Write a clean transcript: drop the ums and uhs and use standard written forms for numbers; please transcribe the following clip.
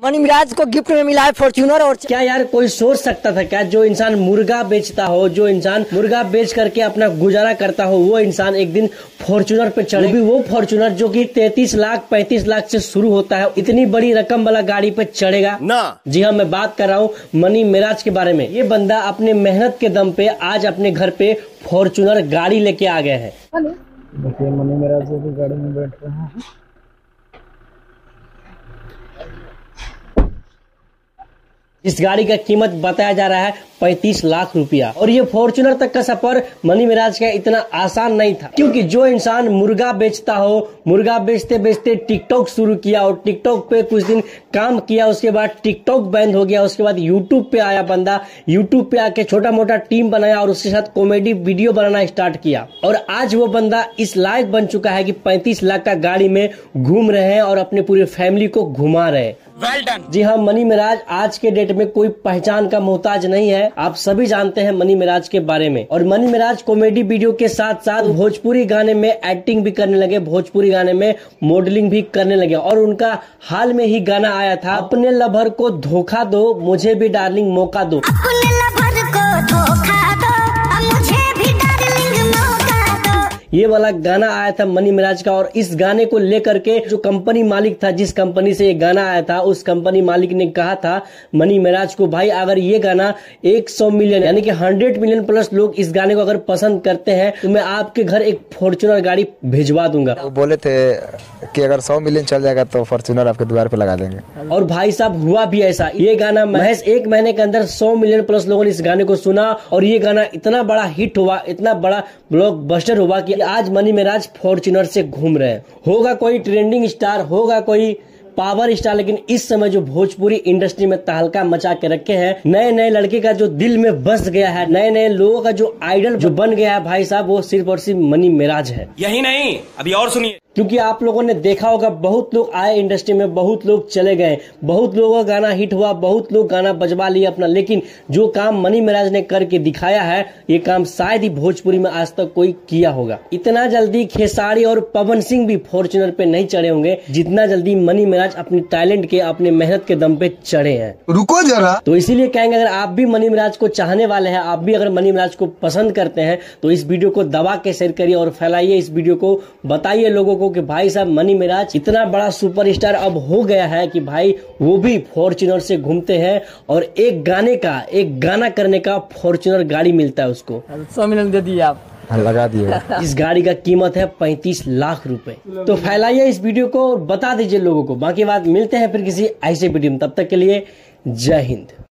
Money Miraj को gift में मिला है फॉर्च्यूनर। और क्या यार कोई सोच सकता था क्या, जो इंसान मुर्गा बेचता हो, जो इंसान मुर्गा बेच करके अपना गुजारा करता हो, वो इंसान एक दिन फॉर्च्यूनर पे चढ़े, भी वो फॉर्च्यूनर जो कि 33 लाख 35 लाख से शुरू होता है, इतनी बड़ी रकम वाला गाड़ी पे चढ़ेगा ना। जी हाँ, मैं बात कर रहा हूँ मनी मिराज के बारे में। ये बंदा अपने मेहनत के दम पे आज अपने घर पे फॉर्च्यूनर गाड़ी लेके आ गए हैं। देखिए मनी मिराज की गाड़ी में बैठ रहे हैं। इस गाड़ी का कीमत बताया जा रहा है 35 लाख रुपया। और ये फॉर्च्यूनर तक का सफर मनी मिराज का इतना आसान नहीं था, क्योंकि जो इंसान मुर्गा बेचता हो, मुर्गा बेचते बेचते टिकटॉक शुरू किया और टिकटॉक पे कुछ दिन काम किया, उसके बाद टिकटॉक बैंड हो गया, उसके बाद यूट्यूब पे आया बंदा, यूट्यूब पे आके छोटा मोटा टीम बनाया और उसके साथ कॉमेडी वीडियो बनाना स्टार्ट किया। और आज वो बंदा इस लायक बन चुका है कि 35 लाख का गाड़ी में घूम रहे हैं और अपने पूरी फैमिली को घुमा रहे हैं। Well done. जी हाँ, मनी मिराज आज के डेट में कोई पहचान का मोहताज नहीं है। आप सभी जानते हैं मनी मिराज के बारे में। और मनी मिराज कॉमेडी वीडियो के साथ साथ भोजपुरी गाने में एक्टिंग भी करने लगे, भोजपुरी गाने में मॉडलिंग भी करने लगे। और उनका हाल में ही गाना आया था, अपने लवर को धोखा दो मुझे भी डार्लिंग मौका दो। अपने लवर को धोखा दो मुझे भी डार्लिंग मौका दो। ये वाला गाना आया था मनी मिराज का। और इस गाने को लेकर के जो कंपनी मालिक था, जिस कंपनी से ये गाना आया था, उस कंपनी मालिक ने कहा था मनी मिराज को, भाई अगर ये गाना 100 मिलियन यानी कि 100 मिलियन प्लस लोग इस गाने को अगर पसंद करते हैं तो मैं आपके घर एक फॉर्च्यूनर गाड़ी भिजवा दूंगा। वो बोले थे कि अगर 100 मिलियन चल जाएगा तो फॉर्च्यूनर आपके द्वार पे लगा देंगे। और भाई साहब हुआ भी ऐसा। ये गाना महज 1 महीने के अंदर 100 मिलियन प्लस लोगों ने इस गाने को सुना और ये गाना इतना बड़ा हिट हुआ, इतना बड़ा ब्लॉकबस्टर हुआ कि आज मनी मिराज फॉर्च्यूनर से घूम रहे हैं। होगा कोई ट्रेंडिंग स्टार, होगा कोई पावर स्टार, लेकिन इस समय जो भोजपुरी इंडस्ट्री में तहलका मचा के रखे हैं, नए नए लड़के का जो दिल में बस गया है, नए नए लोगों का जो आइडल जो बन गया है भाई साहब, वो सिर्फ और सिर्फ मनी मिराज है। यही नहीं, अभी और सुनिए। क्योंकि आप लोगों ने देखा होगा, बहुत लोग आए इंडस्ट्री में, बहुत लोग चले गए, बहुत लोगों का गाना हिट हुआ, बहुत लोग गाना बजवा लिए अपना, लेकिन जो काम मनी मिराज ने करके दिखाया है, ये काम शायद ही भोजपुरी में आज तक कोई किया होगा। इतना जल्दी खेसारी और पवन सिंह भी फॉर्च्यूनर पे नहीं चढ़े होंगे जितना जल्दी मनी मिराज अपने टैलेंट के, अपने मेहनत के दम पे चढ़े हैं। रुको जरा। तो इसीलिए कहेंगे, अगर आप भी मनी मिराज को चाहने वाले हैं, आप भी अगर मनी मिराज को पसंद करते हैं, तो इस वीडियो को दबा के शेयर करिए और फैलाइए इस वीडियो को, बताइए लोगों को कि भाई साहब मनी मिराज इतना बड़ा सुपरस्टार अब हो गया है कि भाई वो भी फॉर्च्यूनर से घूमते हैं और एक गाना करने का फॉर्च्यूनर गाड़ी मिलता है उसको। 100 मिलियन दे दिए आप, लगा दिए। इस गाड़ी का कीमत है 35 लाख रुपए। तो फैलाइए इस वीडियो को और बता दीजिए लोगों को। बाकी बात मिलते हैं फिर किसी ऐसे वीडियो में, तब तक के लिए जय हिंद।